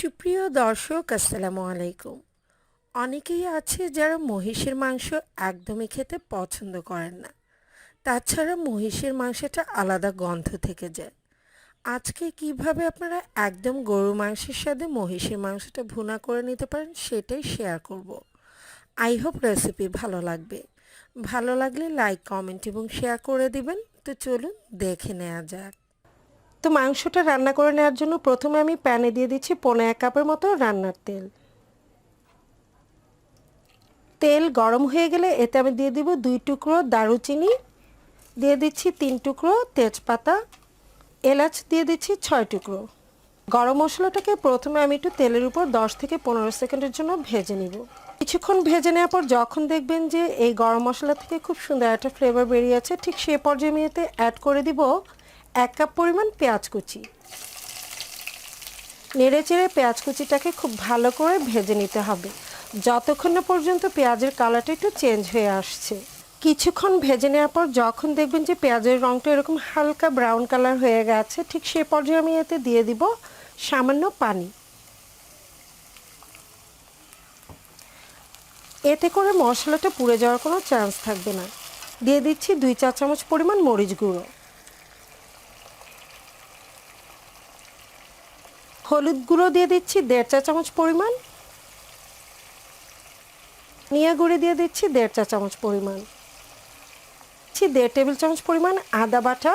সুপ্রিয় দর্শক, আসসালামু আলাইকুম। অনেকেই আছে যারা মহিষের মাংস একদমই খেতে পছন্দ করেন না। তাছাড়া মহিষের মাংসটা আলাদা গন্ধ থেকে যায়। আজকে কিভাবে আপনারা একদম গরুর মাংসের সাথে মহিষের মাংসটা ভুনা করে নিতে পারেন সেটাই শেয়ার করব। আই হোপ রেসিপি ভালো লাগবে। ভালো লাগলে লাইক, কমেন্ট এবং শেয়ার করে দিবেন। তো চলুন দেখে নেওয়া যাক। তো মাংসটা রান্না করে নেওয়ার জন্য প্রথমে আমি প্যানে দিয়ে দিচ্ছি 1.5 কাপের মতো রান্নার তেল। তেল গরম হয়ে গেলে এতে আমি দিয়ে দিব 2 টুকরো দারুচিনি, দিয়ে দিচ্ছি 3 টুকরো তেজপাতা, এলাচ দিয়ে দিচ্ছি 6 টুকরো। গরম মশলাটাকে প্রথমে আমি একটু তেলের উপর 10 থেকে 15 সেকেন্ডের জন্য ভেজে নিব। কিছুক্ষণ ভেজে নেওয়ার পর যখন দেখবেন যে এই গরম মশলা থেকে খুব সুন্দর একটা ফ্লেভার বেরিয়ে আছে, ঠিক সেই পর্যায়ে আমি এতে অ্যাড করে দিব 1 কাপ পরিমাণ পেঁয়াজ কুচি। নেড়ে চেড়ে পেঁয়াজ কুচিটাকে খুব ভালো করে ভেজে নিতে হবে যতক্ষণ না পর্যন্ত পেঁয়াজের কালারটা একটু চেঞ্জ হয়ে আসছে। কিছুক্ষণ ভেজে নেওয়ার পর যখন দেখবেন যে পেঁয়াজের রঙটা এরকম হালকা ব্রাউন কালার হয়ে গেছে, ঠিক সেই পর্যায়ে আমি এতে দিয়ে দিব সামান্য পানি। এতে করে মশলাটা পুড়ে যাওয়ার কোনো চান্স থাকবে না। দিয়ে দিচ্ছি 2 চা চামচ পরিমাণ মরিচ গুঁড়ো, হলুদ গুঁড়ো দিয়ে দিচ্ছি 1.5 চা চামচ পরিমাণ, ধনিয়া গুঁড়ো দিয়ে দিচ্ছি 1.5 চা চামচ পরিমাণ, 1.5 টেবিল চামচ পরিমাণ আদা বাটা,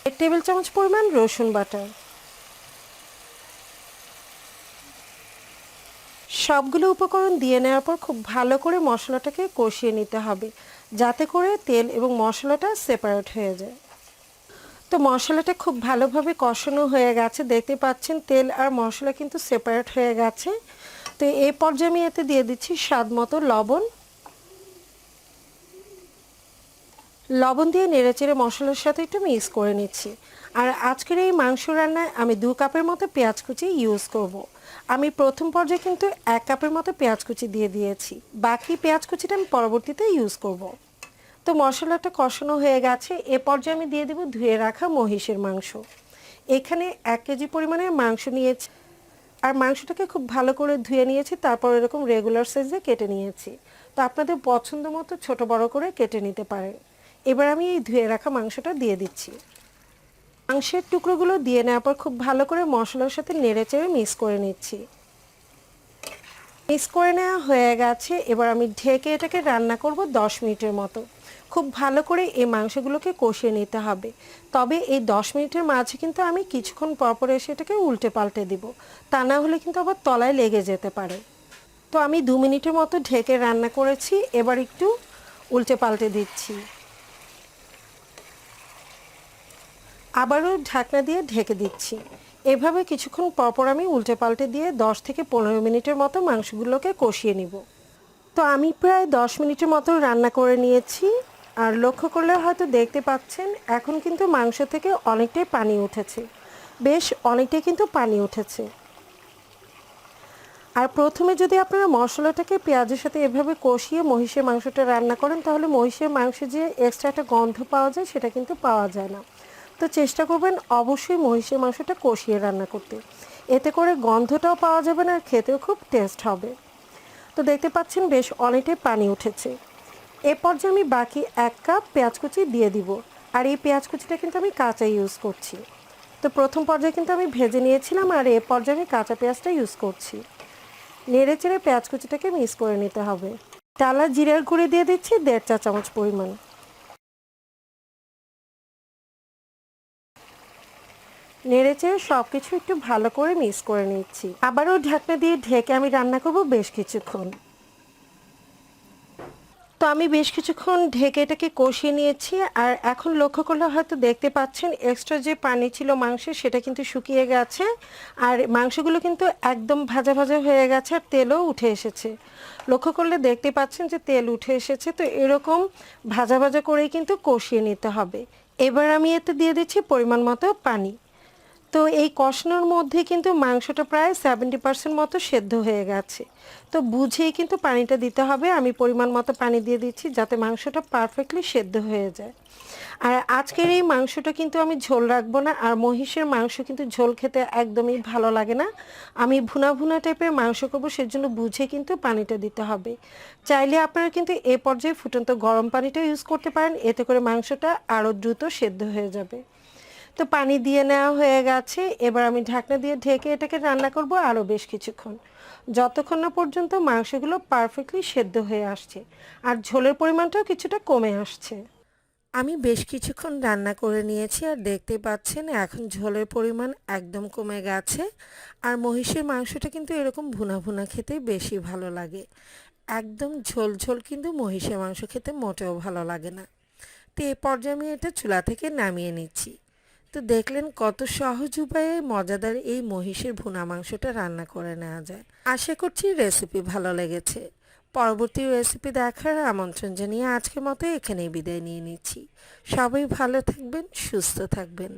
1 টেবিল চামচ পরিমাণ রসুন বাটা। সবগুলো উপকরণ দিয়ে নেওয়ার পর খুব ভালো করে মশলাটাকে কষিয়ে নিতে হবে যাতে করে তেল এবং মশলাটা সেপারেট হয়ে যায়। তো মশলাটা খুব ভালোভাবে কষানো হয়ে গেছে, দেখতে পাচ্ছেন তেল আর মশলা কিন্তু সেপারেট হয়ে গেছে। তো এই পর্যায়ে আমি এতে দিয়ে দিচ্ছি স্বাদ মতো লবণ। লবণ দিয়ে নেড়েচেড়ে মশলার সাথে একটু মিক্স করে নিচ্ছি। আর আজকের এই মাংস রান্নায় আমি 2 কাপের মতো পেঁয়াজ কুচি ইউজ করব। আমি প্রথম পর্যায়ে কিন্তু 1 কাপের মতো পেঁয়াজ কুচি দিয়ে দিয়েছি, বাকি পেঁয়াজ কুচিটা আমি পরবর্তীতে ইউজ করব। তো মশলাটা কষানো হয়ে গেছে, এ পর্যায়ে আমি দিয়ে দেব ধুয়ে রাখা মহিষের মাংস। এখানে 1 কেজি পরিমাণের মাংস নিয়েছি, আর মাংসটাকে খুব ভালো করে ধুয়ে নিয়েছি, তারপর এরকম রেগুলার সাইজে কেটে নিয়েছি। তো আপনাদের পছন্দ মতো ছোট বড় করে কেটে নিতে পারেন। এবার আমি এই ধুয়ে রাখা মাংসটা দিয়ে দিচ্ছি। মাংসের টুকরোগুলো দিয়ে নেওয়ার পর খুব ভালো করে মশলার সাথে নেড়েচেড়ে মিক্স করে নিচ্ছি। মিক্স করে নেওয়া হয়ে গেছে, এবার আমি ঢেকে এটাকে রান্না করব 10 মিনিটের মতো। খুব ভালো করে এই মাংসগুলোকে কষিয়ে নিতে হবে। তবে এই 10 মিনিটের মাঝে কিন্তু আমি কিছুক্ষণ পরপর এসে এটাকে উল্টে পাল্টে দিব, তা না হলে কিন্তু আবার তলায় লেগে যেতে পারে। তো আমি 2 মিনিটের মতো ঢেকে রান্না করেছি, এবার একটু উল্টে পাল্টে দিচ্ছি। আবারও ঢাকনা দিয়ে ঢেকে দিচ্ছি। এভাবে কিছুক্ষণ পরপর আমি উল্টে পাল্টে দিয়ে 10 থেকে 15 মিনিটের মতো মাংসগুলোকে কষিয়ে নিব। তো আমি প্রায় 10 মিনিটের মতো রান্না করে নিয়েছি, আর লক্ষ্য করলে হয়তো দেখতে পাচ্ছেন এখন কিন্তু মাংস থেকে অনেকটাই পানি উঠেছে, বেশ অনেকটাই কিন্তু পানি উঠেছে। আর প্রথমে যদি আপনারা মশলাটাকে পেঁয়াজের সাথে এভাবে কষিয়ে মহিষের মাংসটা রান্না করেন, তাহলে মহিষের মাংসে যে এক্সট্রা একটা গন্ধ পাওয়া যায় সেটা কিন্তু পাওয়া যায় না। তো চেষ্টা করবেন অবশ্যই মহিষের মাংসটা কষিয়ে রান্না করতে, এতে করে গন্ধটাও পাওয়া যাবে না আর খেতেও খুব টেস্ট হবে। তো দেখতে পাচ্ছেন বেশ অনেকটাই পানি উঠেছে। এ পর্যায়ে আমি বাকি 1 কাপ পেঁয়াজ কুচি দিয়ে দিব, আর এই পেঁয়াজ কুচিটা কিন্তু আমি কাঁচা ইউজ করছি। তো প্রথম পর্যায়ে কিন্তু আমি ভেজে নিয়েছিলাম, আর এ পর্যায়ে আমি কাঁচা পেঁয়াজটা ইউজ করছি। নেড়ে চেড়ে পেঁয়াজ কুচিটাকে মিক্স করে নিতে হবে। টালা জিরার গুঁড়ি দিয়ে দিচ্ছি 1.5 চা চামচ পরিমাণ। নেড়েচেড়ে সব কিছু একটু ভালো করে মিক্স করে নিচ্ছি। আবারও ঢাকনা দিয়ে ঢেকে আমি রান্না করব বেশ কিছুক্ষণ। তো আমি বেশ কিছুক্ষণ ঢেকে এটাকে কষিয়ে নিয়েছি, আর এখন লক্ষ্য করলে হয়তো দেখতে পাচ্ছেন এক্সট্রা যে পানি ছিল মাংসে সেটা কিন্তু শুকিয়ে গেছে, আর মাংসগুলো কিন্তু একদম ভাজা ভাজা হয়ে গেছে, আর তেলও উঠে এসেছে। লক্ষ্য করলে দেখতে পাচ্ছেন যে তেল উঠে এসেছে। তো এরকম ভাজা ভাজা করেই কিন্তু কষিয়ে নিতে হবে। এবার আমি এতে দিয়ে দিচ্ছি পরিমাণ মতো পানি। তো এই কষানোর মধ্যে কিন্তু মাংসটা প্রায় 70% মতো সেদ্ধ হয়ে গেছে। তো বুঝেই কিন্তু পানিটা দিতে হবে। আমি পরিমাণ মতো পানি দিয়ে দিচ্ছি যাতে মাংসটা পারফেক্টলি সেদ্ধ হয়ে যায়। আর আজকের এই মাংসটা কিন্তু আমি ঝোল রাখবো না, আর মহিষের মাংস কিন্তু ঝোল খেতে একদমই ভালো লাগে না। আমি ভুনা ভুনা টাইপের মাংস করবো, সেজন্য বুঝে কিন্তু পানিটা দিতে হবে। চাইলে আপনারা কিন্তু এ পর্যায়ে ফুটন্ত গরম পানিটা ইউজ করতে পারেন, এতে করে মাংসটা আরও দ্রুত সেদ্ধ হয়ে যাবে। তো পানি দিয়ে নেওয়া হয়ে গেছে, এবার আমি ঢাকনা দিয়ে ঢেকে এটাকে রান্না করব আরও বেশ কিছুক্ষণ, যতক্ষণ না পর্যন্ত মাংসগুলো পারফেক্টলি সেদ্ধ হয়ে আসছে আর ঝোলের পরিমাণটাও কিছুটা কমে আসছে। আমি বেশ কিছুক্ষণ রান্না করে নিয়েছি, আর দেখতে পাচ্ছেন এখন ঝোলের পরিমাণ একদম কমে গেছে। আর মহিষের মাংসটা কিন্তু এরকম ভুনা ভুনা খেতে বেশি ভালো লাগে। একদম ঝোল ঝোল কিন্তু মহিষের মাংস খেতে মোটেও ভালো লাগে না। তো এই পর্যায়ে আমি এটা চুলা থেকে নামিয়ে নিচ্ছি। তো দেখলেন কত সহজ উপায়ে মজাদার এই মহিষের ভুনা মাংসটা রান্না করে নেওয়া যায়। আশা করছি রেসিপি ভালো লেগেছে। পরবর্তী রেসিপি দেখার আমন্ত্রণ জানিয়ে আজকের মতো এখানেই বিদায় নিয়ে নিচ্ছি। সবাই ভালো থাকবেন, সুস্থ থাকবেন।